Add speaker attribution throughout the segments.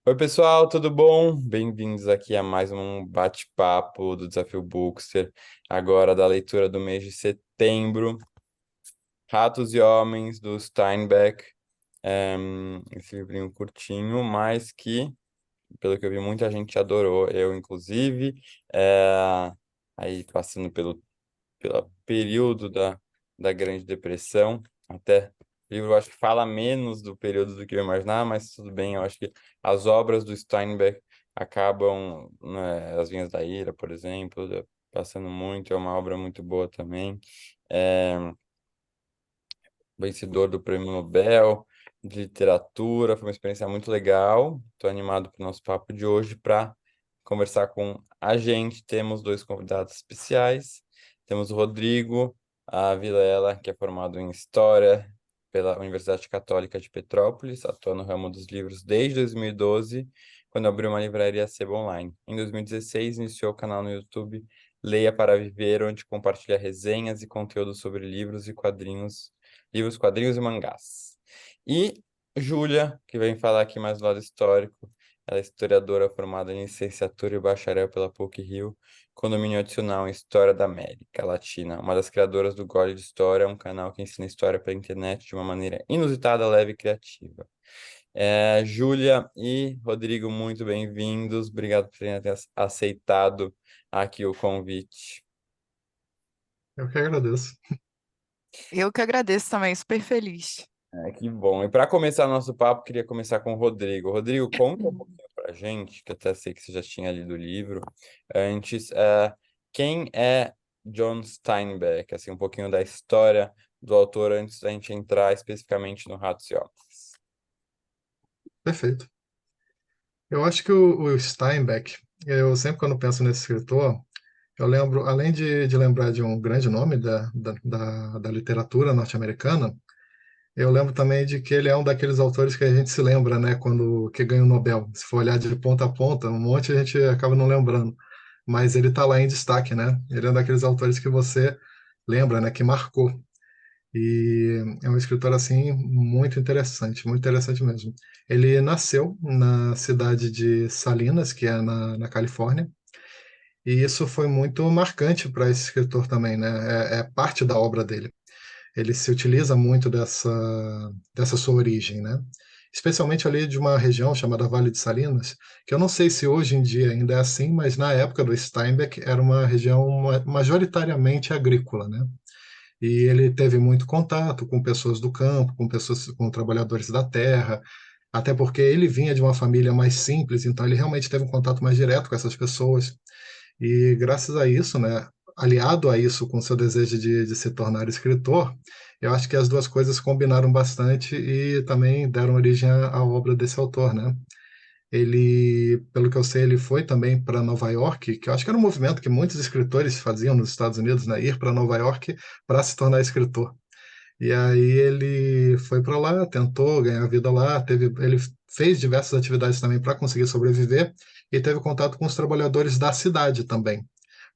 Speaker 1: Oi, pessoal, tudo bom? Bem-vindos aqui a mais um bate-papo do Desafio Bookster, agora da leitura do mês de setembro, Ratos e Homens, do Steinbeck. Esse livrinho curtinho, mas que, pelo que eu vi, muita gente adorou, eu inclusive. É, Aí, passando pelo período da Grande Depressão, até o livro eu acho que fala menos do período do que eu imaginava, mas tudo bem, eu acho que as obras do Steinbeck acabam, né, As Vinhas da Ira, por exemplo, passando muito, é uma obra muito boa também. É, Vencedor do Prêmio Nobel de Literatura, foi uma experiência muito legal. Estou animado para o nosso papo de hoje para conversar com a gente. Temos dois convidados especiais. Temos o Rodrigo Vilela, que é formado em História pela Universidade Católica de Petrópolis, atua no ramo dos livros desde 2012, quando abriu uma livraria Sebo Online. Em 2016, iniciou o canal no YouTube Leia para Viver, onde compartilha resenhas e conteúdos sobre livros e quadrinhos, livros, quadrinhos e mangás. E Júlia, que vem falar aqui mais do lado histórico, ela é historiadora formada em licenciatura e bacharel pela PUC-Rio, condomínio adicional em História da América Latina, uma das criadoras do Gole de História, um canal que ensina história pela internet de uma maneira inusitada, leve e criativa. Júlia e Rodrigo, muito bem-vindos. Obrigado por terem aceitado aqui o convite.
Speaker 2: Eu que agradeço.
Speaker 3: Eu que agradeço também, super feliz.
Speaker 1: Que bom. E para começar nosso papo, queria começar com o Rodrigo. Rodrigo, conta um pouquinho para a gente, que eu até sei que você já tinha lido o livro antes, quem é John Steinbeck? Assim, um pouquinho da história do autor antes da gente entrar especificamente no Ratos e Homens.
Speaker 2: Perfeito. Eu acho que o Steinbeck, eu sempre quando penso nesse escritor, eu lembro, além de lembrar de um grande nome da literatura norte-americana, eu lembro também de que ele é um daqueles autores que a gente se lembra, né, quando que ganha o Nobel. Se for olhar de ponta a ponta, um monte a gente acaba não lembrando. Mas ele está lá em destaque, né? Ele é um daqueles autores que você lembra, né, que marcou. E é um escritor assim muito interessante mesmo. Ele nasceu na cidade de Salinas, que é na Califórnia, e isso foi muito marcante para esse escritor também, né? É parte da obra dele. Ele se utiliza muito dessa sua origem, né? Especialmente ali de uma região chamada Vale de Salinas, que eu não sei se hoje em dia ainda é assim, mas na época do Steinbeck era uma região majoritariamente agrícola, né? E ele teve muito contato com pessoas do campo, com pessoas, com trabalhadores da terra, até porque ele vinha de uma família mais simples, então ele realmente teve um contato mais direto com essas pessoas. E graças a isso, né, aliado a isso com seu desejo de se tornar escritor, eu acho que as duas coisas combinaram bastante e também deram origem à obra desse autor, né? Ele, pelo que eu sei, ele foi também para Nova York, que eu acho que era um movimento que muitos escritores faziam nos Estados Unidos, né? Ir para Nova York para se tornar escritor. E aí ele foi para lá, tentou ganhar vida lá, ele fez diversas atividades também para conseguir sobreviver e teve contato com os trabalhadores da cidade também.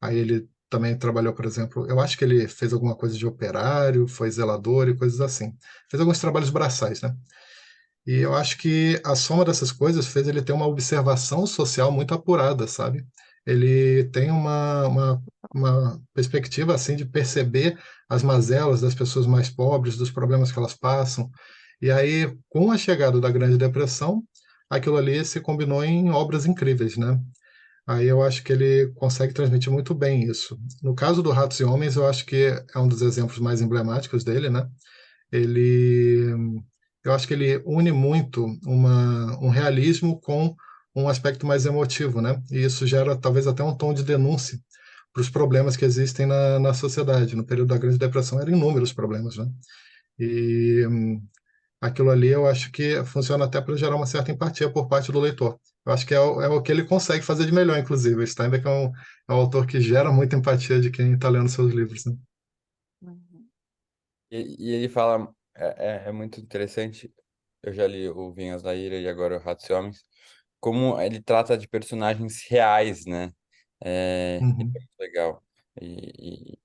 Speaker 2: Aí ele também trabalhou, por exemplo, eu acho que ele fez alguma coisa de operário, foi zelador e coisas assim. Fez alguns trabalhos braçais, né? E eu acho que a soma dessas coisas fez ele ter uma observação social muito apurada, sabe? Ele tem uma perspectiva assim de perceber as mazelas das pessoas mais pobres, dos problemas que elas passam. E aí, com a chegada da Grande Depressão, aquilo ali se combinou em obras incríveis, né? Aí eu acho que ele consegue transmitir muito bem isso. No caso do Ratos e Homens, eu acho que é um dos exemplos mais emblemáticos dele, né? Ele, eu acho que ele une muito um realismo com um aspecto mais emotivo, né? E isso gera talvez até um tom de denúncia para os problemas que existem na sociedade. No período da Grande Depressão eram inúmeros problemas, né? E aquilo ali eu acho que funciona até para gerar uma certa empatia por parte do leitor. Eu acho que é o que ele consegue fazer de melhor, inclusive. O Steinbeck é um autor que gera muita empatia de quem está lendo seus livros, né?
Speaker 3: Uhum.
Speaker 1: E ele fala, é muito interessante, eu já li o Vinhas da Ira e agora o Ratos e Homens, como ele trata de personagens reais, né? Isso é
Speaker 2: Uhum.
Speaker 1: muito legal. E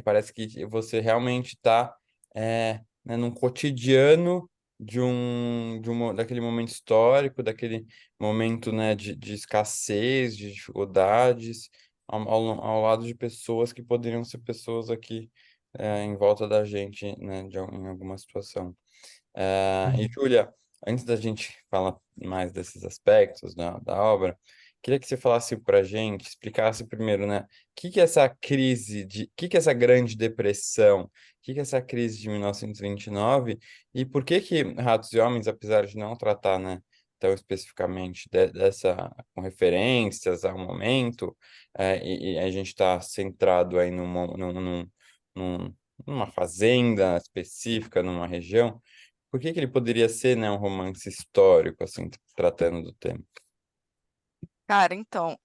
Speaker 1: parece que você realmente está, né, num cotidiano daquele momento histórico, daquele momento, né, de escassez, de dificuldades, ao lado de pessoas que poderiam ser pessoas aqui em volta da gente, né, em alguma situação. E,
Speaker 2: Uhum.
Speaker 1: Júlia, antes da gente falar mais desses aspectos da obra, queria que você falasse para a gente, explicasse primeiro, né, o que é essa o que é essa Grande Depressão, o que é essa crise de 1929 e por que que Ratos e Homens, apesar de não tratar, né, tão especificamente dessa, com referências ao momento, e a gente está centrado aí numa fazenda específica, numa região, por que que ele poderia ser, né, um romance histórico, assim, tratando do tema?
Speaker 3: Cara, então,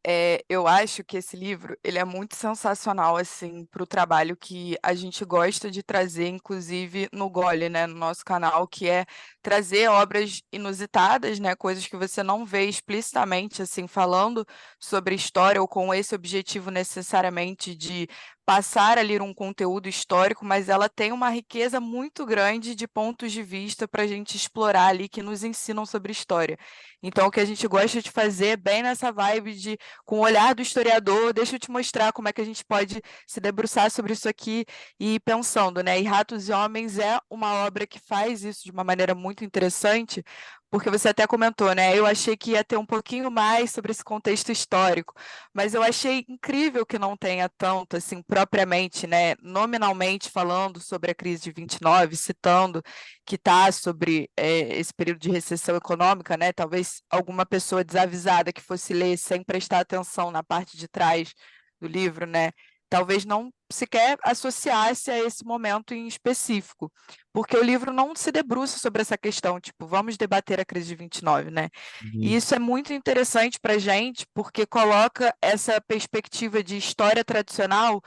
Speaker 3: eu acho que esse livro, ele é muito sensacional, assim, para o trabalho que a gente gosta de trazer, inclusive no Gole, né, no nosso canal, que é trazer obras inusitadas, né, coisas que você não vê explicitamente, assim, falando sobre história ou com esse objetivo necessariamente de passar ali um conteúdo histórico, mas ela tem uma riqueza muito grande de pontos de vista para a gente explorar ali que nos ensinam sobre história. Então, o que a gente gosta de fazer é bem nessa vibe de, com o olhar do historiador, deixa eu te mostrar como é que a gente pode se debruçar sobre isso aqui e ir pensando, né? E Ratos e Homens é uma obra que faz isso de uma maneira muito interessante, porque você até comentou, né? Eu achei que ia ter um pouquinho mais sobre esse contexto histórico, mas eu achei incrível que não tenha tanto, assim, propriamente, né? Nominalmente falando sobre a crise de 29, citando que está sobre esse período de recessão econômica, né? Talvez alguma pessoa desavisada que fosse ler sem prestar atenção na parte de trás do livro, né? Talvez não sequer associasse a esse momento em específico, porque o livro não se debruça sobre essa questão, tipo, vamos debater a crise de 29, né? E
Speaker 1: Uhum,
Speaker 3: isso é muito interessante para a gente, porque coloca essa perspectiva de história tradicional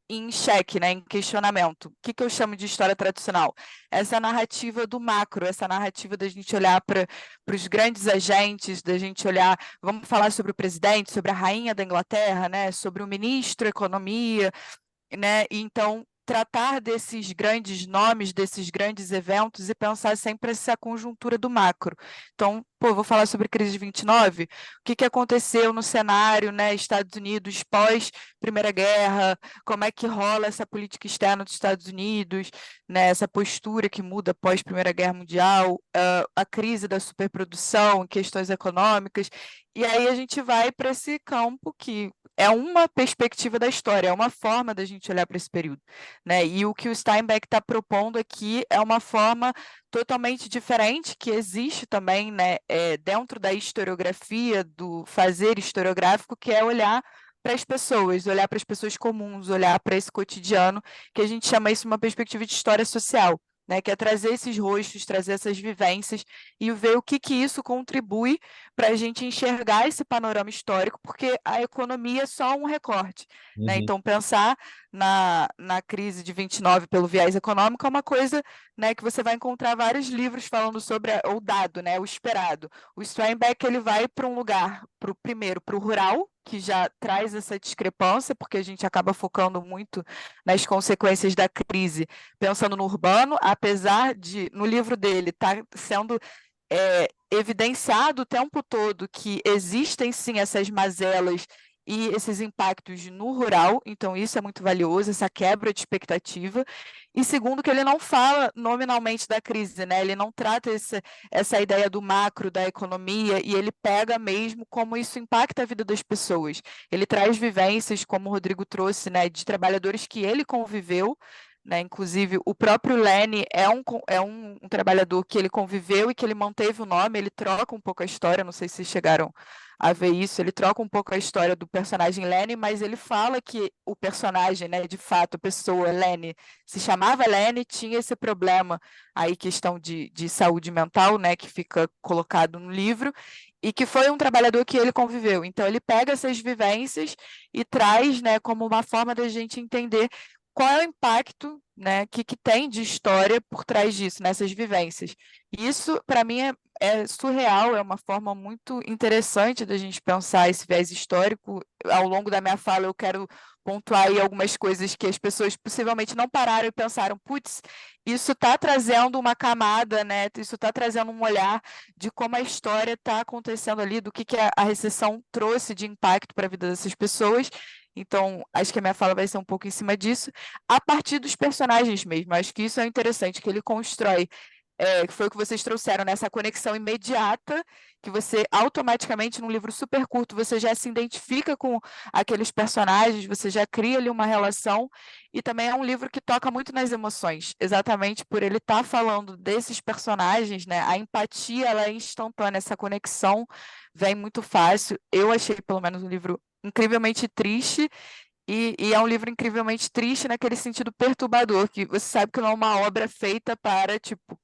Speaker 3: em xeque, né, em questionamento. O que que eu chamo de história tradicional? Essa narrativa do macro, essa narrativa da gente olhar para os grandes agentes, da gente olhar, vamos falar sobre o presidente, sobre a rainha da Inglaterra, né, sobre o ministro da Economia, né? E então, tratar desses grandes nomes, desses grandes eventos e pensar sempre essa conjuntura do macro. Então, pô, vou falar sobre a crise de 29, o que que aconteceu no cenário, né, Estados Unidos pós Primeira Guerra, como é que rola essa política externa dos Estados Unidos, né, essa postura que muda pós Primeira Guerra Mundial, a crise da superprodução, questões econômicas, e aí a gente vai para esse campo que é uma perspectiva da história, é uma forma da gente olhar para esse período, né? E o que o Steinbeck está propondo aqui é uma forma totalmente diferente que existe também, né, dentro da historiografia, do fazer historiográfico, que é olhar para as pessoas comuns, olhar para esse cotidiano, que a gente chama isso uma perspectiva de história social. Né, que é trazer esses rostos, trazer essas vivências e ver o que que isso contribui para a gente enxergar esse panorama histórico, porque a economia é só um recorte, né?
Speaker 1: uhum,
Speaker 3: Então, pensar na crise de 29 pelo viés econômico é uma coisa, né, que você vai encontrar vários livros falando sobre o dado, né, o esperado. O Steinbeck ele vai para um lugar, primeiro, para o rural, que já traz essa discrepância, porque a gente acaba focando muito nas consequências da crise, pensando no urbano, apesar de, no livro dele, estar sendo evidenciado o tempo todo que existem sim essas mazelas e esses impactos no rural, então isso é muito valioso, essa quebra de expectativa. E segundo, que ele não fala nominalmente da crise, né? Ele não trata essa ideia do macro, da economia, e ele pega mesmo como isso impacta a vida das pessoas. Ele traz vivências, como o Rodrigo trouxe, né, de trabalhadores que ele conviveu, né? Inclusive, o próprio Lenny é um trabalhador que ele conviveu e que ele manteve o nome, ele troca um pouco a história, não sei se vocês chegaram a ver isso, ele troca um pouco a história do personagem Lenny, mas ele fala que o personagem, né, de fato, a pessoa, Lenny, se chamava Lenny, tinha esse problema aí, questão de saúde mental, né, que fica colocado no livro, e que foi um trabalhador que ele conviveu. Então, ele pega essas vivências e traz, né, como uma forma da gente entender qual é o impacto, né, que tem de história por trás disso, nessas vivências. E isso, para mim, é surreal, é uma forma muito interessante da gente pensar esse viés histórico. Ao longo da minha fala, eu quero pontuar aí algumas coisas que as pessoas possivelmente não pararam e pensaram, putz, isso está trazendo uma camada, né? Isso está trazendo um olhar de como a história está acontecendo ali, do que a recessão trouxe de impacto para a vida dessas pessoas. Então, acho que a minha fala vai ser um pouco em cima disso, a partir dos personagens mesmo. Acho que isso é interessante, que ele constrói, que foi o que vocês trouxeram, nessa conexão imediata, que você automaticamente, num livro super curto, você já se identifica com aqueles personagens, você já cria ali uma relação, e também é um livro que toca muito nas emoções, exatamente por ele estar falando desses personagens, né? A empatia, ela é instantânea, essa conexão vem muito fácil. Eu achei, pelo menos, um livro incrivelmente triste, e é um livro incrivelmente triste naquele sentido perturbador, que você sabe que não é uma obra feita para, tipo,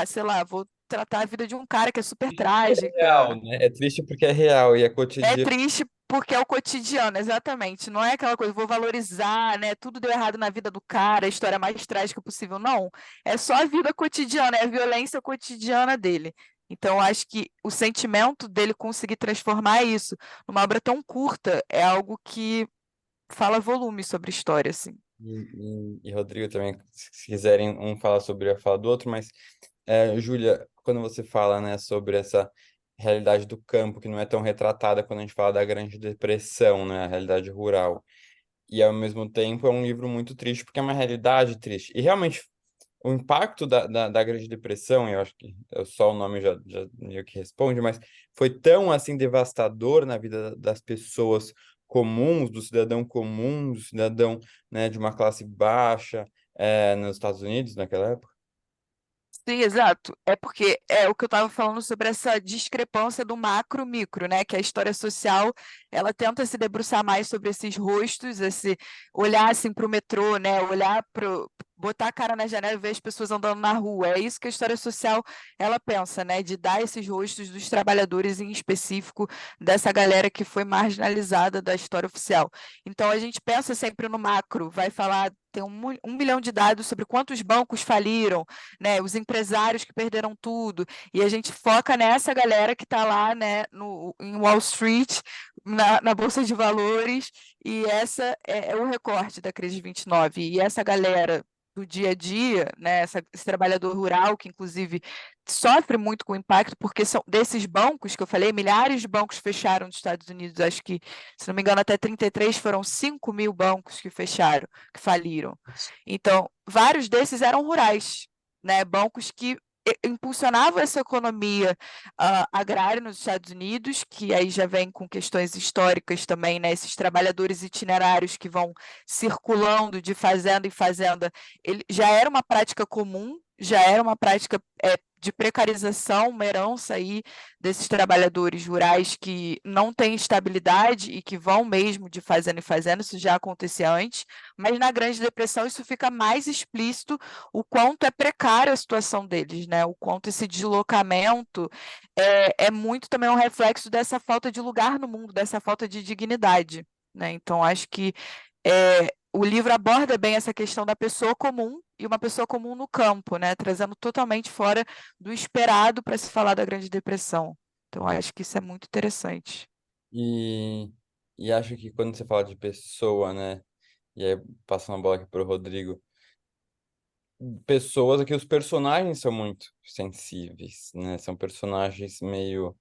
Speaker 3: sei lá, vou tratar a vida de um cara que é super trágica.
Speaker 1: Real, né? É triste porque é real e é
Speaker 3: É
Speaker 1: cotidiano.
Speaker 3: triste porque é o cotidiano, exatamente. Não é aquela coisa, vou valorizar, né? Tudo deu errado na vida do cara, a história mais trágica possível. Não. É só a vida cotidiana, é a violência cotidiana dele. Então, eu acho que o sentimento dele conseguir transformar isso numa obra tão curta é algo que fala volume sobre a história, assim.
Speaker 1: E Rodrigo também, se quiserem um falar sobre a fala do outro, mas Júlia, quando você fala, né, sobre essa realidade do campo que não é tão retratada quando a gente fala da Grande Depressão, né, a realidade rural, e ao mesmo tempo é um livro muito triste porque é uma realidade triste. E realmente o impacto da Grande Depressão, eu acho que só o nome já meio que responde, mas foi tão assim devastador na vida das pessoas comuns, do cidadão comum, do cidadão, né, de uma classe baixa, nos Estados Unidos naquela época.
Speaker 3: Sim, exato. É porque é o que eu estava falando sobre essa discrepância do macro-micro, né? Que a história social, ela tenta se debruçar mais sobre esses rostos, esse olhar assim para o metrô, né? Olhar para botar a cara na janela e ver as pessoas andando na rua. É isso que a história social ela pensa, né? De dar esses rostos dos trabalhadores em específico, dessa galera que foi marginalizada da história oficial. Então a gente pensa sempre no macro, vai falar, tem um milhão de dados sobre quantos bancos faliram, né, os empresários que perderam tudo, e a gente foca nessa galera que está lá, né, em Wall Street, na Bolsa de Valores, e essa é o recorte da crise de 29. E essa galera do dia a dia, né, esse trabalhador rural, que inclusive sofre muito com o impacto, porque são desses bancos que eu falei, milhares de bancos fecharam nos Estados Unidos, acho que, se não me engano, até 33 foram 5 mil bancos que fecharam, que faliram. Então, vários desses eram rurais, né, bancos que impulsionavam essa economia agrária nos Estados Unidos, que aí já vem com questões históricas também, né, esses trabalhadores itinerários que vão circulando de fazenda em fazenda, já era uma prática comum, já era uma prática de precarização, uma herança aí desses trabalhadores rurais que não têm estabilidade e que vão mesmo de fazenda em fazenda, isso já acontecia antes, mas na Grande Depressão isso fica mais explícito, o quanto é precária a situação deles, né? O quanto esse deslocamento é muito também um reflexo dessa falta de lugar no mundo, dessa falta de dignidade, né? Então, acho que o livro aborda bem essa questão da pessoa comum e uma pessoa comum no campo, né? Trazendo totalmente fora do esperado para se falar da Grande Depressão. Então, acho que isso é muito interessante.
Speaker 1: E, e acho que quando você fala de pessoa, né, e aí passando a bola aqui para o Rodrigo, pessoas aqui, os personagens são muito sensíveis, né? São personagens meio,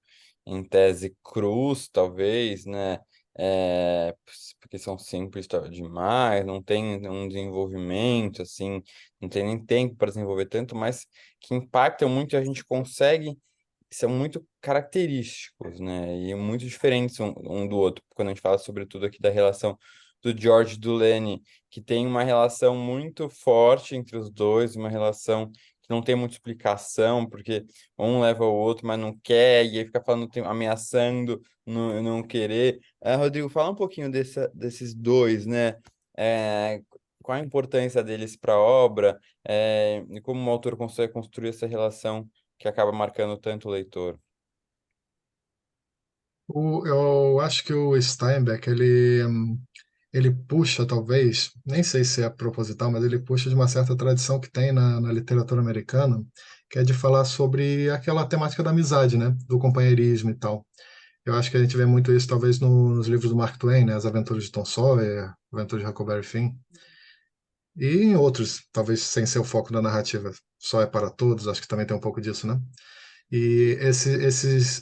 Speaker 1: em tese, crus, talvez, né? Porque são simples demais, não tem um desenvolvimento, assim, não tem nem tempo para desenvolver tanto, mas que impactam muito e a gente consegue, são muito característicos, né? E muito diferentes um do outro, quando a gente fala, sobretudo, aqui da relação do George e do Lenny, que tem uma relação muito forte entre os dois, uma relação que não tem muita explicação, porque um leva o outro, mas não quer, e aí fica falando, ameaçando não querer. Rodrigo, fala um pouquinho desses dois, né? Qual a importância deles para a obra, e como o autor consegue construir essa relação que acaba marcando tanto o leitor.
Speaker 2: Eu acho que o Steinbeck, ele puxa, talvez, nem sei se é proposital, mas ele puxa de uma certa tradição que tem na literatura americana, que é de falar sobre aquela temática da amizade, né? Do companheirismo e tal. Eu acho que a gente vê muito isso, talvez, nos livros do Mark Twain, né? As Aventuras de Tom Sawyer, Aventuras de Huckleberry Finn. E em outros, talvez sem ser o foco da narrativa, só é para todos, acho que também tem um pouco disso, né? E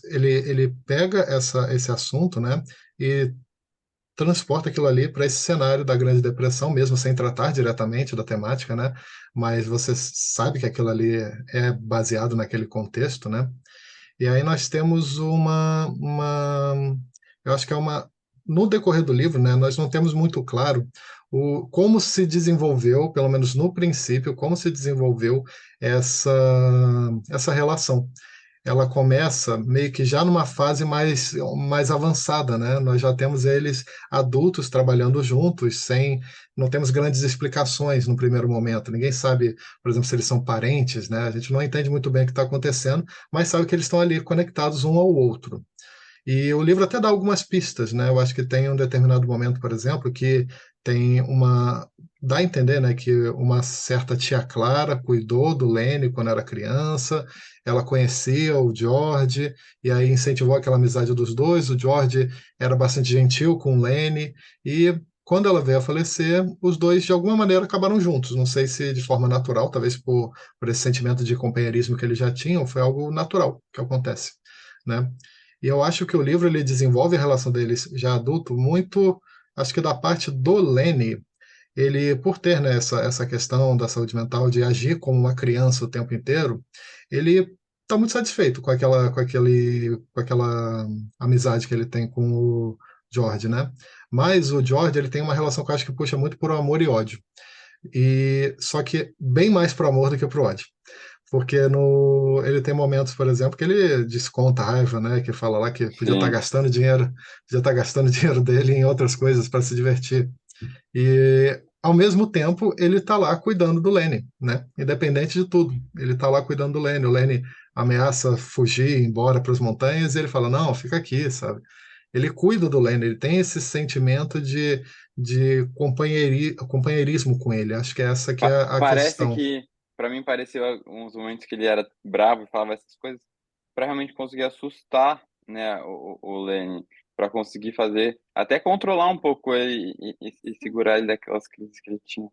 Speaker 2: ele pega esse assunto, né? E transporta aquilo ali para esse cenário da Grande Depressão, mesmo sem tratar diretamente da temática, né? Mas você sabe que aquilo ali é baseado naquele contexto, né? E aí nós temos eu acho que é no decorrer do livro, né, nós não temos muito claro como se desenvolveu, pelo menos no princípio, como se desenvolveu essa, essa relação. Ela começa meio que já numa fase mais avançada, né? Nós já temos eles adultos trabalhando juntos, não temos grandes explicações no primeiro momento. Ninguém sabe, por exemplo, se eles são parentes, né? A gente não entende muito bem o que está acontecendo, mas sabe que eles estão ali conectados um ao outro. E o livro até dá algumas pistas, né? Eu acho que tem um determinado momento, por exemplo, que tem dá a entender, né, que uma certa tia Clara cuidou do Lenny quando era criança, ela conhecia o George, e aí incentivou aquela amizade dos dois. O George era bastante gentil com o Lenny, e quando ela veio a falecer, os dois de alguma maneira acabaram juntos. Não sei se de forma natural, talvez por esse sentimento de companheirismo que eles já tinham, foi algo natural que acontece, né? E eu acho que o livro ele desenvolve a relação deles já adulto muito, acho que da parte do Lenny, ele por ter, né, essa questão da saúde mental de agir como uma criança o tempo inteiro, ele está muito satisfeito com aquela amizade que ele tem com o George, né? Mas o George ele tem uma relação que eu acho que puxa muito por amor e ódio. E só que bem mais pro amor do que pro ódio. Porque ele tem momentos, por exemplo, que ele desconta a raiva, né? Que fala lá que
Speaker 1: Sim.
Speaker 2: podia estar gastando dinheiro dele em outras coisas para se divertir. E ao mesmo tempo, ele está lá cuidando do Lenny, né? Independente de tudo, ele está lá cuidando do Lenny. O Lenny ameaça fugir, ir embora para as montanhas, e ele fala: "Não, fica aqui", sabe? Ele cuida do Lenny, ele tem esse sentimento de companheirismo com ele. Acho que essa que é a
Speaker 1: Parece
Speaker 2: questão.
Speaker 1: que, para mim, pareceu uns momentos que ele era bravo e falava essas coisas para realmente conseguir assustar, né, o Lenny, para conseguir fazer, até controlar um pouco ele e segurar ele daquelas crises que ele tinha.
Speaker 3: O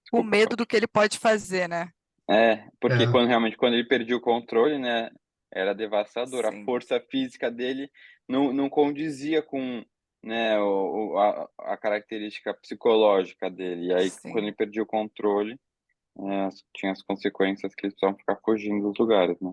Speaker 1: Desculpa,
Speaker 3: medo do
Speaker 1: pode.
Speaker 3: que ele pode fazer, né?
Speaker 1: Porque
Speaker 2: É,
Speaker 1: quando ele perdia o controle, né, era devastador. A
Speaker 3: Sim,
Speaker 1: força física dele não condizia com, né, a característica psicológica dele. E aí, quando ele
Speaker 3: sim.
Speaker 1: perdia o controle, tinha as consequências que eles precisavam ficar fugindo dos lugares, né?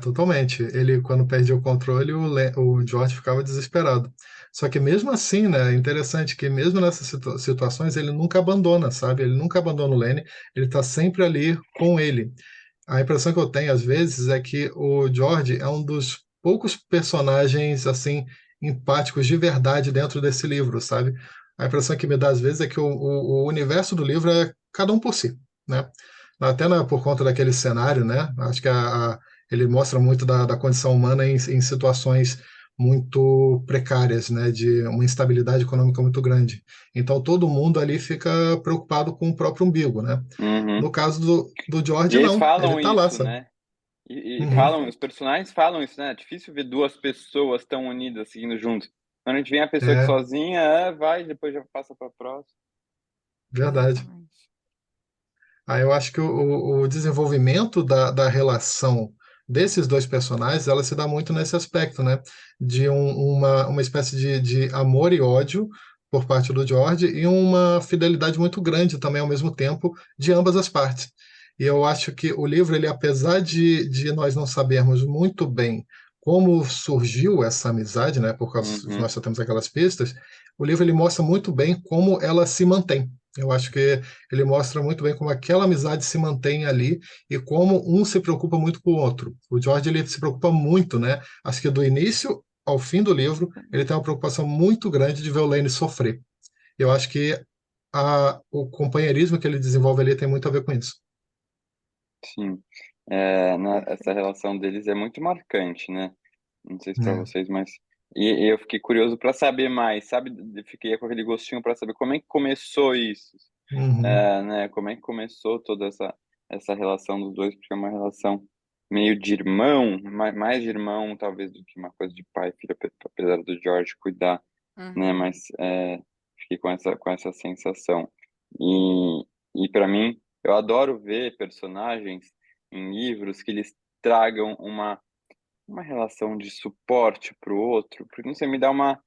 Speaker 2: totalmente. Ele, quando perdia o controle, o George ficava desesperado. Só que mesmo assim, né, é interessante que mesmo nessas situações ele nunca abandona, sabe? Ele nunca abandona o Lenny, ele está sempre ali com ele. A impressão que eu tenho às vezes é que o George é um dos poucos personagens assim empáticos de verdade dentro desse livro, sabe? A impressão que me dá às vezes é que o universo do livro é cada um por si, né? Até por conta daquele cenário, né? Acho que ele mostra muito da condição humana em situações muito precárias, né? De uma instabilidade econômica muito grande. Então todo mundo ali fica preocupado com o próprio umbigo, né?
Speaker 1: Uhum.
Speaker 2: No caso do
Speaker 1: E
Speaker 2: George,
Speaker 1: eles
Speaker 2: não. Ele
Speaker 1: falam
Speaker 2: tá lá,
Speaker 1: isso,
Speaker 2: sabe?
Speaker 1: né? E
Speaker 2: Uhum.
Speaker 1: falam, os personagens falam isso, né? É difícil ver duas pessoas tão unidas seguindo juntos. Quando a gente vê a pessoa que
Speaker 2: É,
Speaker 1: sozinha, vai, depois já passa para próxima.
Speaker 2: verdade.
Speaker 3: Exatamente.
Speaker 2: Aí eu acho que o desenvolvimento da relação desses dois personagens, ela se dá muito nesse aspecto, né? De uma espécie de amor e ódio por parte do George e uma fidelidade muito grande também ao mesmo tempo de ambas as partes. E eu acho que o livro, ele, apesar de nós não sabermos muito bem como surgiu essa amizade, né? Porque
Speaker 1: Uhum.
Speaker 2: nós só temos aquelas pistas, o livro ele mostra muito bem como ela se mantém. Eu acho que ele mostra muito bem como aquela amizade se mantém ali e como um se preocupa muito com o outro. O George ele se preocupa muito, né? Acho que do início ao fim do livro ele tem uma preocupação muito grande de ver o Lane sofrer. Eu acho que o companheirismo que ele desenvolve ali tem muito a ver com isso.
Speaker 1: Sim. Essa
Speaker 3: Perfeito.
Speaker 1: relação deles é muito marcante, né? Não sei se para
Speaker 2: É.
Speaker 1: vocês, mas. E eu fiquei curioso para saber mais, sabe? Fiquei com aquele gostinho para saber como é que começou isso,
Speaker 2: Uhum.
Speaker 1: né? Como é que começou toda essa. essa relação dos dois, porque é uma relação meio de irmão, mais de irmão talvez do que uma coisa de pai e filho, apesar do George cuidar, né?
Speaker 3: Uhum.
Speaker 1: Mas fiquei com essa sensação. E, e para mim, eu adoro ver personagens em livros que eles tragam uma relação de suporte para o outro, porque não sei, me dá uma,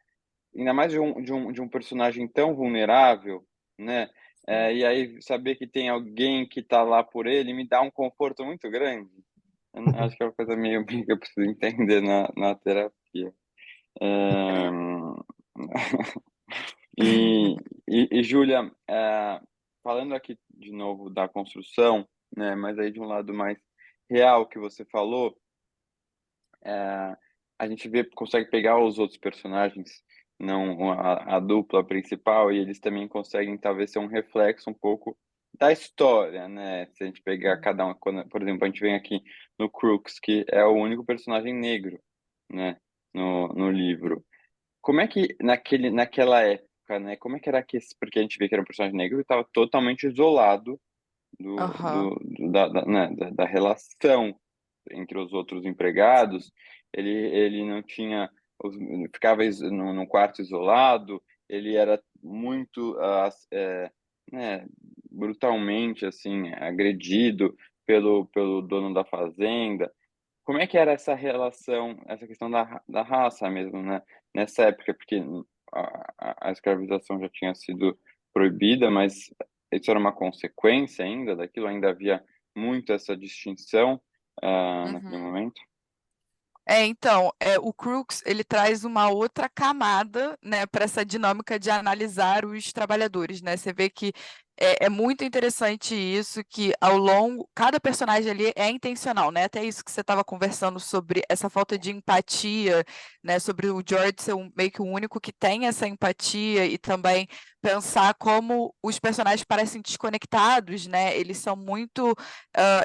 Speaker 1: ainda mais de um personagem tão vulnerável, né?
Speaker 3: Sim.
Speaker 1: E aí saber que tem alguém que tá lá por ele me dá um conforto muito grande. Eu acho que é uma coisa meio que eu preciso entender na terapia. É, E, Júlia, falando aqui de novo da construção, né, mas aí de um lado mais real que você falou, a gente consegue pegar os outros personagens, não a dupla principal, e eles também conseguem talvez ser um reflexo um pouco da história, né? Se a gente pegar cada um, por exemplo, a gente vem aqui no Crooks, que é o único personagem negro, né, no livro. Como é que naquela época, né? Como é que era que porque a gente vê que era um personagem negro e estava totalmente isolado
Speaker 3: Aham.
Speaker 1: da relação entre os outros empregados. Ele não tinha, ficava num quarto isolado. Ele era muito, né, brutalmente assim agredido pelo dono da fazenda. Como é que era essa relação, essa questão da raça mesmo, né? Nessa época, porque a escravização já tinha sido proibida, mas isso era uma consequência ainda daquilo, ainda havia muito essa distinção naquele
Speaker 3: Uhum.
Speaker 1: momento.
Speaker 3: Então, o Crooks, ele traz uma outra camada, né, para essa dinâmica de analisar os trabalhadores, né? Você vê que é muito interessante isso, que ao longo, cada personagem ali é intencional, né? Até isso que você estava conversando sobre essa falta de empatia, né? Sobre o George ser meio que o único que tem essa empatia e também pensar como os personagens parecem desconectados, né? Eles são muito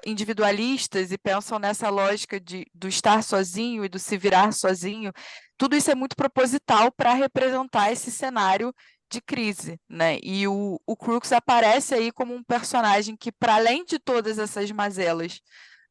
Speaker 3: individualistas e pensam nessa lógica do estar sozinho e do se virar sozinho. Tudo isso é muito proposital para representar esse cenário de crise, né? E o Crooks aparece aí como um personagem que, para além de todas essas mazelas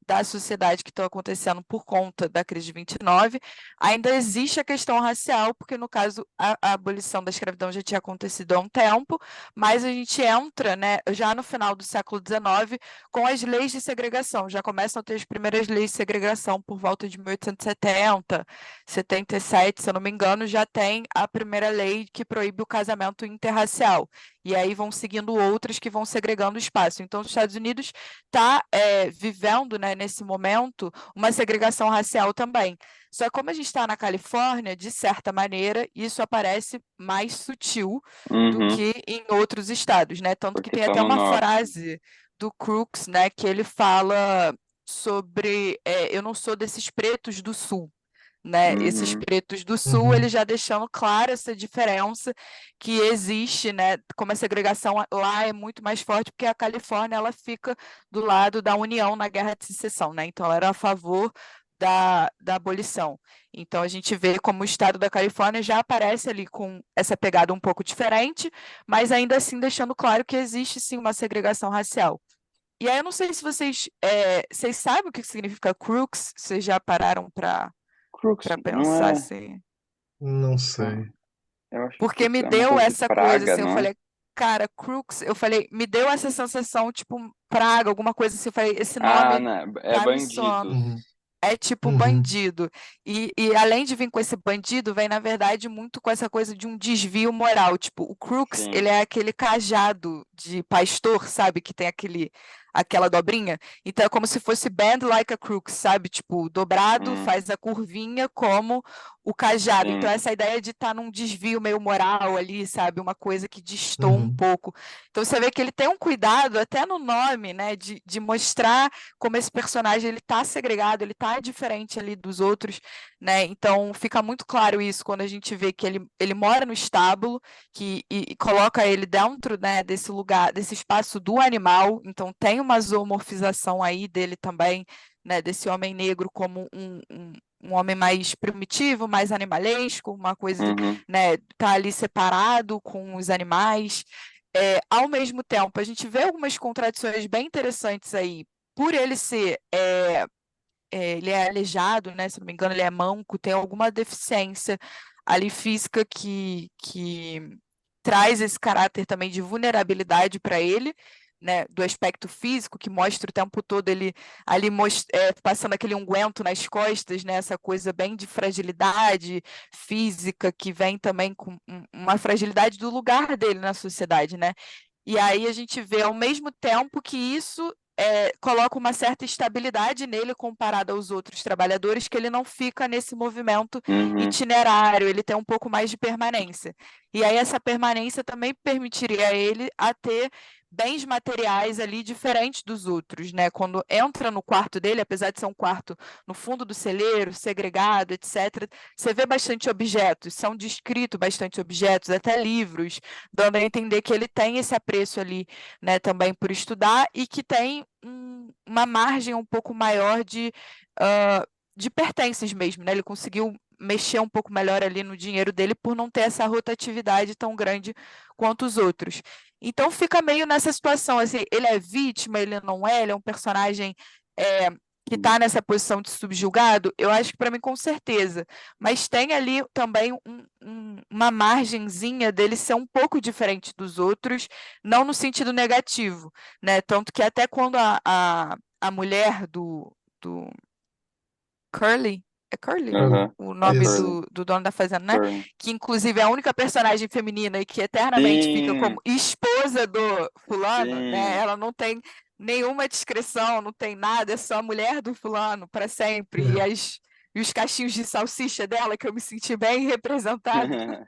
Speaker 3: da sociedade que estão acontecendo por conta da crise de 29, ainda existe a questão racial, porque no caso a abolição da escravidão já tinha acontecido há um tempo, mas a gente entra, né, já no final do século XIX com as leis de segregação, já começam a ter as primeiras leis de segregação por volta de 1870, 77, se eu não me engano, já tem a primeira lei que proíbe o casamento interracial. E aí vão seguindo outras que vão segregando o espaço. Então, os Estados Unidos está vivendo, né, nesse momento, uma segregação racial também. Só que como a gente está na Califórnia, de certa maneira, isso aparece mais sutil do
Speaker 1: Uhum,
Speaker 3: que em outros estados, né? Tanto que
Speaker 1: porque
Speaker 3: tem
Speaker 1: está
Speaker 3: até
Speaker 1: no
Speaker 3: uma
Speaker 1: norte.
Speaker 3: frase do Crooks, né, que ele fala sobre eu não sou desses pretos do sul, né? Esses
Speaker 1: Uhum,
Speaker 3: pretos do sul, ele
Speaker 2: Uhum,
Speaker 3: já deixando clara essa diferença que existe, né? Como a segregação lá é muito mais forte, porque a Califórnia ela fica do lado da União na Guerra de Secessão, né? Então ela era a favor da abolição. Então a gente vê como o estado da Califórnia já aparece ali com essa pegada um pouco diferente, mas ainda assim deixando claro que existe sim uma segregação racial. E aí eu não sei se vocês sabem o que significa crooks, vocês já pararam
Speaker 1: Crooks,
Speaker 3: para
Speaker 1: não
Speaker 3: pensar
Speaker 1: é,
Speaker 3: assim?
Speaker 2: não
Speaker 1: ah,
Speaker 2: sei.
Speaker 1: eu acho que
Speaker 3: Porque
Speaker 1: crooks
Speaker 3: me
Speaker 1: é uma
Speaker 3: deu
Speaker 1: coisa de
Speaker 3: essa coisa
Speaker 1: praga,
Speaker 3: assim, eu
Speaker 1: não é?
Speaker 3: falei, cara, crooks, eu falei, me deu essa sensação tipo praga, alguma coisa assim, eu falei, esse
Speaker 1: Ah,
Speaker 3: nome
Speaker 1: não, é
Speaker 3: tá me soando.
Speaker 2: Uhum,
Speaker 1: bandidos.
Speaker 3: É tipo
Speaker 2: uhum,
Speaker 3: bandido. E além de vir com esse bandido, vem, na verdade, muito com essa coisa de um desvio moral. Tipo, o crux,
Speaker 1: Sim.
Speaker 3: ele é aquele cajado de pastor, sabe? Que tem aquela dobrinha. Então é como se fosse bend like a crux, sabe? Tipo, dobrado,
Speaker 1: Hum,
Speaker 3: faz a curvinha como o cajado. Então
Speaker 1: sim.
Speaker 3: essa ideia de estar num desvio meio moral ali, sabe? Uma coisa que destoa um
Speaker 2: uhum,
Speaker 3: pouco. Então você vê que ele tem um cuidado até no nome, né? De mostrar como esse personagem ele tá segregado, ele tá diferente ali dos outros, né? Então fica muito claro isso quando a gente vê que ele mora no estábulo, e coloca ele dentro, né, desse lugar, desse espaço do animal. Então tem uma zoomorfização aí dele também, né? Desse homem negro como um homem mais primitivo, mais animalesco, uma coisa,
Speaker 1: Uhum,
Speaker 3: né, tá ali separado com os animais. Ao mesmo tempo, a gente vê algumas contradições bem interessantes aí, por ele ser ele é aleijado, né? Se não me engano, ele é manco, tem alguma deficiência ali física que traz esse caráter também de vulnerabilidade para ele, né? Do aspecto físico, que mostra o tempo todo ele ali passando aquele unguento nas costas, né? Essa coisa bem de fragilidade física que vem também com uma fragilidade do lugar dele na sociedade, né? E aí a gente vê ao mesmo tempo que isso coloca uma certa estabilidade nele comparado aos outros trabalhadores, que ele não fica nesse movimento
Speaker 4: Uhum.
Speaker 3: itinerário, ele tem um pouco mais de permanência. E aí essa permanência também permitiria a ele a ter bens materiais ali diferentes dos outros, né? Quando entra no quarto dele, apesar de ser um quarto no fundo do celeiro, segregado, etc., você vê bastante objetos, são descritos bastante objetos, até livros, dando a entender que ele tem esse apreço ali, né, também por estudar e que tem uma margem um pouco maior de pertences mesmo, né? Ele conseguiu mexer um pouco melhor ali no dinheiro dele por não ter essa rotatividade tão grande quanto os outros. Então fica meio nessa situação, assim, ele é vítima, ele não é, ele é um personagem é, que está nessa posição de subjugado, eu acho que para mim com certeza, mas tem ali também uma margenzinha dele ser um pouco diferente dos outros, não no sentido negativo, né? Tanto que até quando a mulher do Curly, é Curly?
Speaker 4: Aham.
Speaker 3: O
Speaker 4: É
Speaker 3: nome
Speaker 2: Isso.
Speaker 4: Curly.
Speaker 3: do dono da fazenda, né?
Speaker 4: Curly.
Speaker 3: Que inclusive é a única personagem feminina e que eternamente fica
Speaker 4: Sim,
Speaker 3: como esposa do fulano, né?
Speaker 4: sim.
Speaker 3: Ela não tem nenhuma descrição, não tem nada, é só a mulher do fulano para sempre.
Speaker 2: É.
Speaker 3: E os cachinhos de salsicha dela, que eu me senti bem representado, né?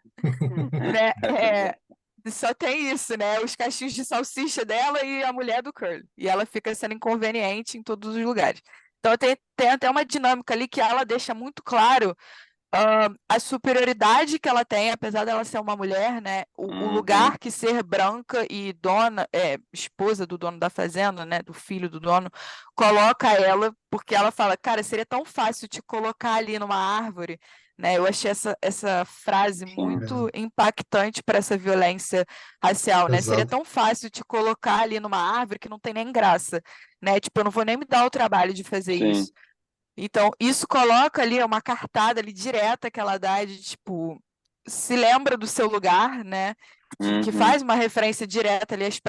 Speaker 3: Só tem isso, né? Os cachinhos de salsicha dela e a mulher do Curly. E ela fica sendo inconveniente em todos os lugares. Então tem até uma dinâmica ali que ela deixa muito claro a superioridade que ela tem, apesar dela ser uma mulher, né? O
Speaker 4: Uhum.
Speaker 3: lugar que ser branca e esposa do dono da fazenda, né? Do filho do dono, coloca ela, porque ela fala, cara, seria tão fácil te colocar ali numa árvore, né? Eu achei essa frase
Speaker 4: Sim.
Speaker 3: muito impactante para essa violência racial, né? Seria
Speaker 2: Exato.
Speaker 3: tão fácil te colocar ali numa árvore que não tem nem graça, né? Tipo, eu não vou nem me dar o trabalho de fazer
Speaker 4: Sim.
Speaker 3: isso. Então, isso coloca ali uma cartada ali direta que ela dá de tipo, se lembra do seu lugar, né? Que
Speaker 4: Uhum.
Speaker 3: faz uma referência direta ali às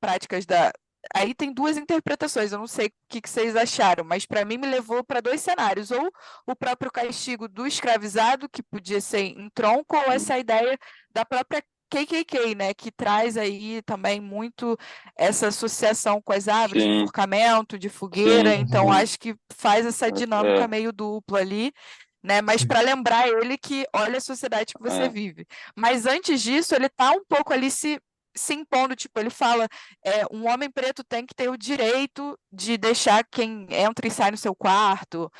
Speaker 3: práticas da. Aí tem duas interpretações, eu não sei o que vocês acharam, mas para mim me levou para dois cenários, ou o próprio castigo do escravizado, que podia ser em tronco, ou essa ideia da própria KKK, né, que traz aí também muito essa associação com as árvores, de
Speaker 4: Sim.
Speaker 3: enforcamento, de fogueira,
Speaker 4: Sim.
Speaker 3: então
Speaker 2: Uhum.
Speaker 3: acho que faz essa dinâmica
Speaker 4: É,
Speaker 3: meio dupla ali, né, mas
Speaker 2: Sim.
Speaker 3: para lembrar ele que olha a sociedade que você
Speaker 4: é.
Speaker 3: vive. Mas antes disso, ele tá um pouco ali se impondo, tipo, ele fala, um homem preto tem que ter o direito de deixar quem entra e sai no seu quarto.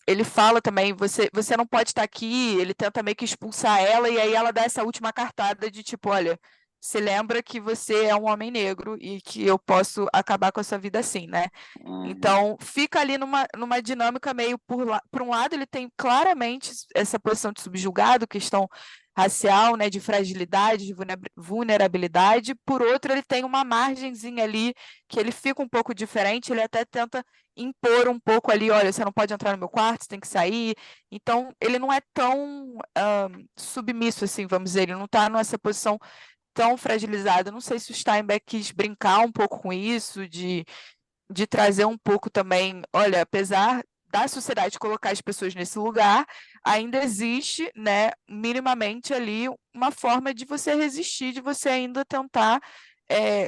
Speaker 3: Ele fala também, você não pode estar aqui, ele tenta meio que expulsar ela, e aí ela dá essa última cartada de tipo, olha, se lembra que você é um homem negro e que eu posso acabar com a sua vida assim, né?
Speaker 4: Uhum.
Speaker 3: Então, fica ali numa dinâmica meio por um lado, ele tem claramente essa posição de subjugado, questão racial, né, de fragilidade, de vulnerabilidade. Por outro, ele tem uma margenzinha ali que ele fica um pouco diferente, ele até tenta impor um pouco ali, olha, você não pode entrar no meu quarto, você tem que sair. Então, ele não é tão submisso assim, vamos dizer, ele não está nessa posição tão fragilizada. Não sei se o Steinbeck quis brincar um pouco com isso, de trazer um pouco também, olha, apesar da sociedade colocar as pessoas nesse lugar, ainda existe, né, minimamente ali uma forma de você resistir, de você ainda tentar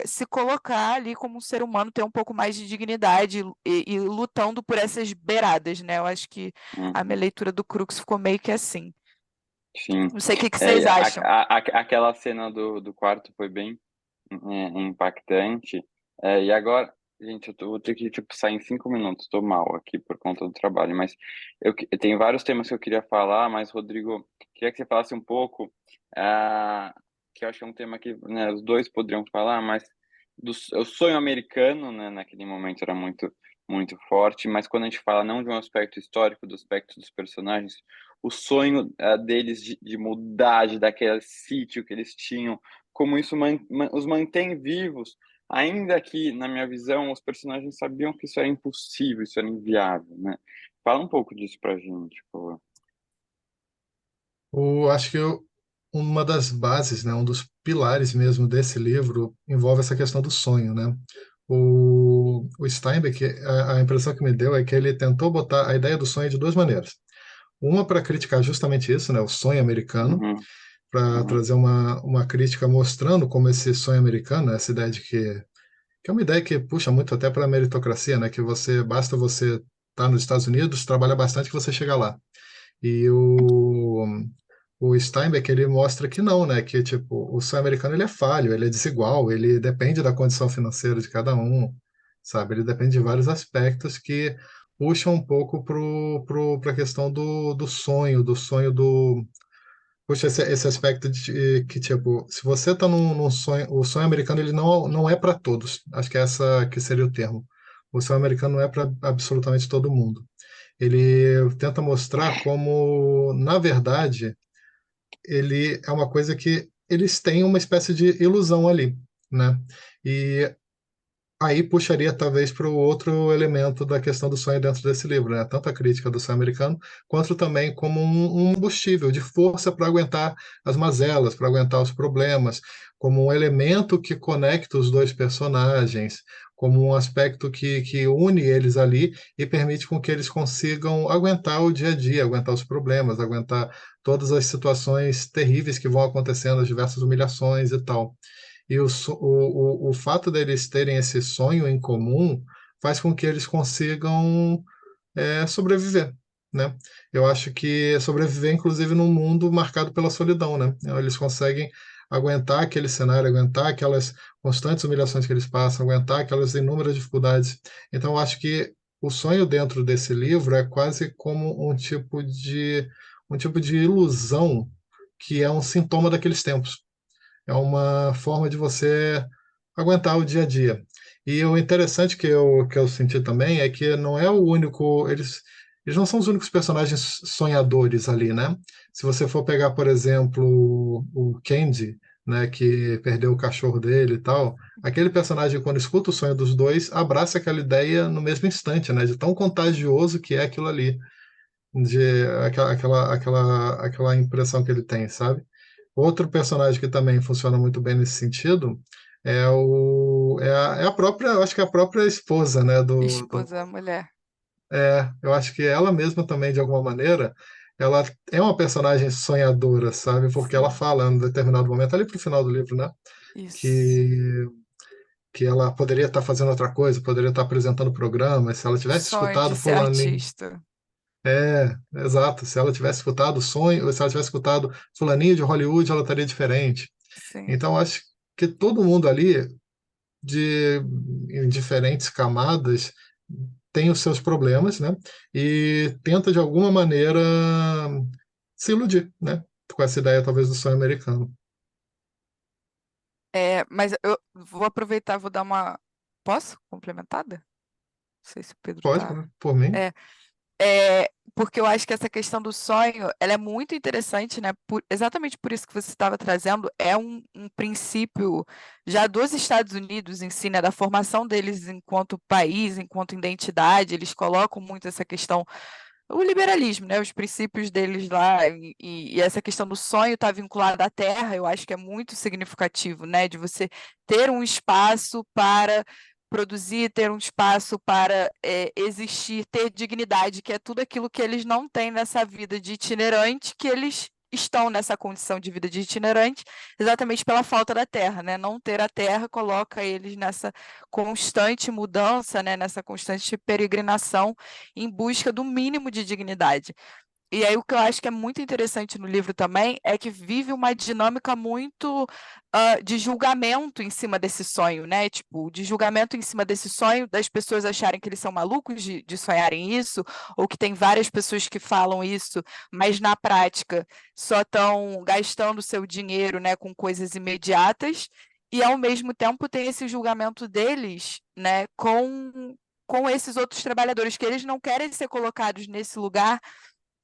Speaker 3: se colocar ali como um ser humano, ter um pouco mais de dignidade e lutando por essas beiradas, né? Eu acho que a minha
Speaker 4: Uhum.
Speaker 3: leitura do Crux ficou meio que assim.
Speaker 4: Sim.
Speaker 3: Não sei o que
Speaker 4: É,
Speaker 3: vocês acham.
Speaker 4: aquela cena do quarto foi bem impactante. E agora, gente, eu vou ter que tipo, sair em 5 minutos. Estou mal aqui por conta do trabalho, mas eu tenho vários temas que eu queria falar, mas, Rodrigo, queria que você falasse um pouco, que eu acho que é um tema que, né, os dois poderiam falar, mas o sonho americano, né, naquele momento era muito, muito forte, mas quando a gente fala não de um aspecto histórico, do aspecto dos personagens, o sonho deles de mudar, de daquele sítio que eles tinham, como isso os mantém vivos, ainda que, na minha visão, os personagens sabiam que isso era impossível, isso era inviável, né? Fala um pouco disso pra gente, por favor.
Speaker 2: Acho que uma das bases, né, um dos pilares mesmo desse livro envolve essa questão do sonho, né? O Steinbeck, a impressão que me deu é que ele tentou botar a ideia do sonho de duas maneiras. Uma para criticar justamente isso, né, o sonho americano,
Speaker 4: Uhum,
Speaker 2: para
Speaker 4: uhum,
Speaker 2: trazer uma crítica mostrando como esse sonho americano, essa ideia de que é uma ideia que puxa muito até para a meritocracia, né, que basta você estar nos Estados Unidos, trabalha bastante que você chega lá. E o Steinbeck, ele mostra que não, né? Que, tipo, o sonho americano, ele é falho, ele é desigual, ele depende da condição financeira de cada um, sabe? Ele depende de vários aspectos que puxam um pouco para a questão do sonho, Puxa, esse aspecto de que, tipo, se você está num sonho, o sonho americano, ele não é para todos. Acho que essa que seria o termo. O sonho americano não é para absolutamente todo mundo. Ele tenta mostrar como, na verdade, ele é uma coisa que eles têm uma espécie de ilusão ali, né? E aí puxaria talvez para o outro elemento da questão do sonho dentro desse livro, né? Tanto a crítica do sonho americano, quanto também como um combustível de força para aguentar as mazelas, para aguentar os problemas, como um elemento que conecta os dois personagens, como um aspecto que une eles ali e permite com que eles consigam aguentar o dia a dia, aguentar os problemas, aguentar todas as situações terríveis que vão acontecendo, as diversas humilhações e tal. E o fato deles terem esse sonho em comum faz com que eles consigam sobreviver, né? Eu acho que sobreviver, inclusive, num mundo marcado pela solidão, né? Então, eles conseguem aguentar aquele cenário, aguentar aquelas constantes humilhações que eles passam, aguentar aquelas inúmeras dificuldades. Então, eu acho que o sonho dentro desse livro é quase como um tipo de ilusão que é um sintoma daqueles tempos. É uma forma de você aguentar o dia a dia. E o interessante que eu senti também é que não é o único. Eles não são os únicos personagens sonhadores ali, né? Se você for pegar, por exemplo, o Candy, né, que perdeu o cachorro dele e tal, aquele personagem, quando escuta o sonho dos dois, abraça aquela ideia no mesmo instante, né? De tão contagioso que é aquilo ali, de aquela impressão que ele tem, sabe? Outro personagem que também funciona muito bem nesse sentido é a própria, eu acho que é a própria esposa, né,
Speaker 3: Esposa da mulher.
Speaker 2: eu acho que ela mesma também, de alguma maneira, ela é uma personagem sonhadora, sabe? Porque ela
Speaker 3: Sim,
Speaker 2: fala em determinado momento, ali pro final do livro, né,
Speaker 3: isso.
Speaker 2: que, que ela poderia estar fazendo outra coisa, poderia estar apresentando programa, se ela tivesse
Speaker 3: Sonho de
Speaker 2: escutado
Speaker 3: ser
Speaker 2: fulaninho.
Speaker 3: artista.
Speaker 2: Exato. Se ela tivesse escutado o sonho, ou se ela tivesse escutado fulaninho de Hollywood, ela estaria diferente.
Speaker 3: Sim.
Speaker 2: Então, acho que todo mundo ali, de, em diferentes camadas, tem os seus problemas, né? E tenta, de alguma maneira, se iludir, né? Com essa ideia, talvez, do sonho americano.
Speaker 3: Mas eu vou aproveitar, vou dar uma. Posso? Complementada? Não sei se o Pedro
Speaker 2: Pode,
Speaker 3: tá.
Speaker 2: por mim.
Speaker 3: É, porque eu acho que essa questão do sonho, ela é muito interessante, né? Exatamente por isso que você estava trazendo, é um princípio já dos Estados Unidos em si, né? Da formação deles enquanto país, enquanto identidade, eles colocam muito essa questão, o liberalismo, né? Os princípios deles lá, e essa questão do sonho está vinculada à terra, eu acho que é muito significativo, né? De você ter um espaço para produzir, ter um espaço para existir, ter dignidade, que é tudo aquilo que eles não têm nessa vida de itinerante, que eles estão nessa condição de vida de itinerante, exatamente pela falta da terra, né? Não ter a terra coloca eles nessa constante mudança, né? Nessa constante peregrinação em busca do mínimo de dignidade. E aí o que eu acho que é muito interessante no livro também é que vive uma dinâmica muito de julgamento em cima desse sonho, né? Tipo, de julgamento em cima desse sonho, das pessoas acharem que eles são malucos de sonharem isso, ou que tem várias pessoas que falam isso, mas na prática só estão gastando seu dinheiro, né, com coisas imediatas, e ao mesmo tempo tem esse julgamento deles, né, com esses outros trabalhadores, que eles não querem ser colocados nesse lugar,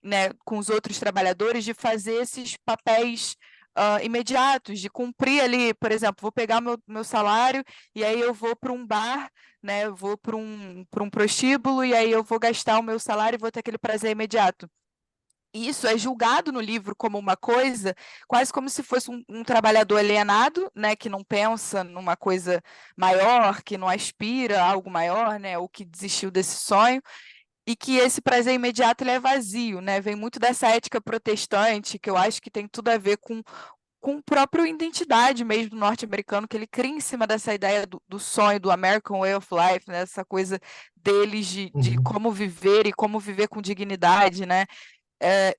Speaker 3: né, com os outros trabalhadores, de fazer esses papéis imediatos, de cumprir ali, por exemplo, vou pegar meu salário e aí eu vou para um bar, né? Eu vou para um prostíbulo e aí eu vou gastar o meu salário e vou ter aquele prazer imediato. Isso é julgado no livro como uma coisa, quase como se fosse um trabalhador alienado, né, que não pensa numa coisa maior, que não aspira a algo maior, né, ou que desistiu desse sonho, e que esse prazer imediato ele é vazio, né? Vem muito dessa ética protestante, que eu acho que tem tudo a ver com a própria identidade mesmo do norte-americano, que ele cria em cima dessa ideia do sonho, do American Way of Life, né? Essa coisa deles de
Speaker 2: Uhum.
Speaker 3: como viver e como viver com dignidade, né?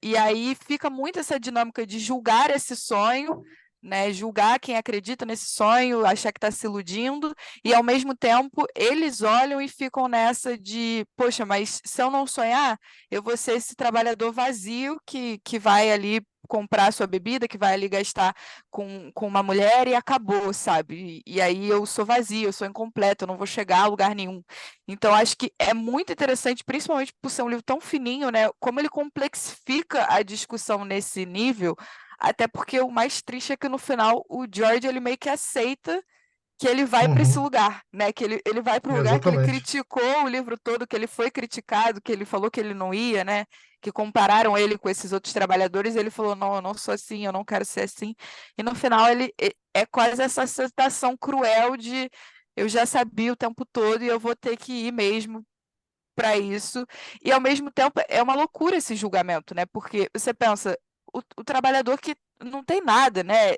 Speaker 3: E aí fica muito essa dinâmica de julgar esse sonho, né? Julgar quem acredita nesse sonho, achar que está se iludindo, e ao mesmo tempo eles olham e ficam nessa de, poxa, mas se eu não sonhar, eu vou ser esse trabalhador vazio que vai ali comprar sua bebida, que vai ali gastar com uma mulher e acabou, sabe? E aí eu sou vazio, eu sou incompleto, eu não vou chegar a lugar nenhum. Então, acho que é muito interessante, principalmente por ser um livro tão fininho, né? Como ele complexifica a discussão nesse nível, até porque o mais triste é que no final o George ele meio que aceita que ele vai para esse
Speaker 2: Uhum.
Speaker 3: lugar, né? Que ele vai para o lugar que ele
Speaker 2: Exatamente.
Speaker 3: criticou o livro todo, que ele foi criticado, que ele falou que ele não ia, né? Que compararam ele com esses outros trabalhadores, e ele falou: não, eu não sou assim, eu não quero ser assim. E no final ele é quase essa sensação cruel de eu já sabia o tempo todo e eu vou ter que ir mesmo para isso. E ao mesmo tempo é uma loucura esse julgamento, né? Porque você pensa, o trabalhador que não tem nada, né?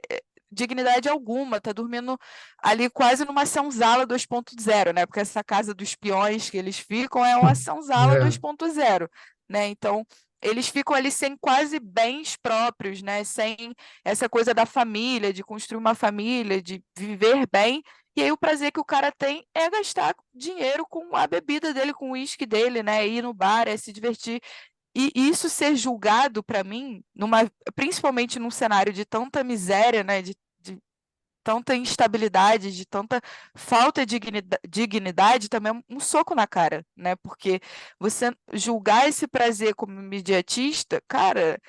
Speaker 3: Dignidade alguma, tá dormindo ali quase numa senzala 2.0, né? Porque essa casa dos peões que eles ficam é uma senzala
Speaker 2: É.
Speaker 3: 2.0, né? Então, eles ficam ali sem quase bens próprios, né? Sem essa coisa da família, de construir uma família, de viver bem. E aí o prazer que o cara tem é gastar dinheiro com a bebida dele, com o uísque dele, né? Ir no bar, é se divertir. E isso ser julgado para mim, principalmente num cenário de tanta miséria, né? De tanta instabilidade, de tanta falta de dignidade, também é um soco na cara, né? Porque você julgar esse prazer como imediatista, cara,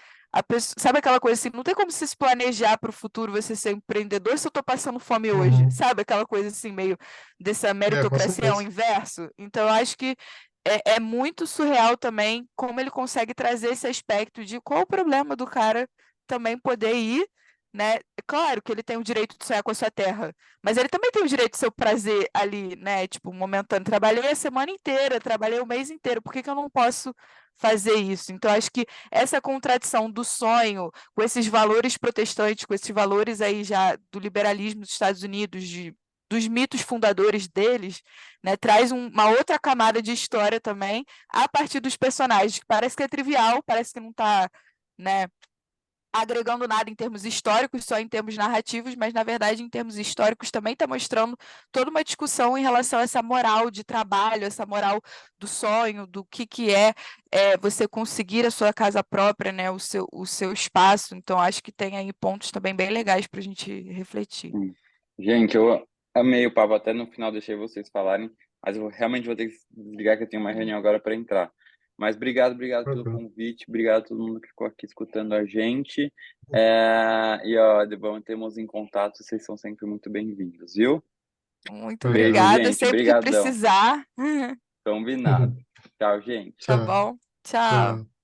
Speaker 3: sabe aquela coisa assim, não tem como você se planejar para o futuro, você ser empreendedor se eu estou passando fome hoje,
Speaker 2: Uhum.
Speaker 3: sabe? Aquela coisa assim, meio dessa
Speaker 2: Com
Speaker 3: meritocracia ao
Speaker 2: certeza.
Speaker 3: inverso. Então, eu acho que é muito surreal também como ele consegue trazer esse aspecto de qual o problema do cara também poder ir, né? Claro que ele tem o direito de sonhar com a sua terra, mas ele também tem o direito de seu prazer ali, né? Tipo, momentâneo. Trabalhei a semana inteira, trabalhei o mês inteiro, por que que eu não posso fazer isso? Então, acho que essa contradição do sonho com esses valores protestantes, com esses valores aí já do liberalismo dos Estados Unidos, dos mitos fundadores deles, né? Traz uma outra camada de história também, a partir dos personagens, que parece que é trivial, parece que não está, né, agregando nada em termos históricos, só em termos narrativos, mas na verdade em termos históricos também está mostrando toda uma discussão em relação a essa moral de trabalho, essa moral do sonho, do que é você conseguir a sua casa própria, né, o seu espaço. Então acho que tem aí pontos também bem legais para a gente refletir.
Speaker 4: Hum. Gente, eu amei o papo, até no final deixei vocês falarem, mas eu realmente vou ter que desligar que eu tenho uma reunião agora para entrar. Mas obrigado pelo
Speaker 2: Tranquilo.
Speaker 4: convite, obrigado a todo mundo que ficou aqui escutando a gente. E ó, de bom, temos em contato, vocês são sempre muito bem-vindos, viu?
Speaker 3: Muito
Speaker 4: Beijo,
Speaker 2: Legal.
Speaker 3: obrigada,
Speaker 4: gente,
Speaker 3: sempre que
Speaker 4: brigadão.
Speaker 3: precisar.
Speaker 4: Combinado. Tchau, gente.
Speaker 3: Tá
Speaker 2: Tchau.
Speaker 3: bom? Tchau.
Speaker 2: Tchau.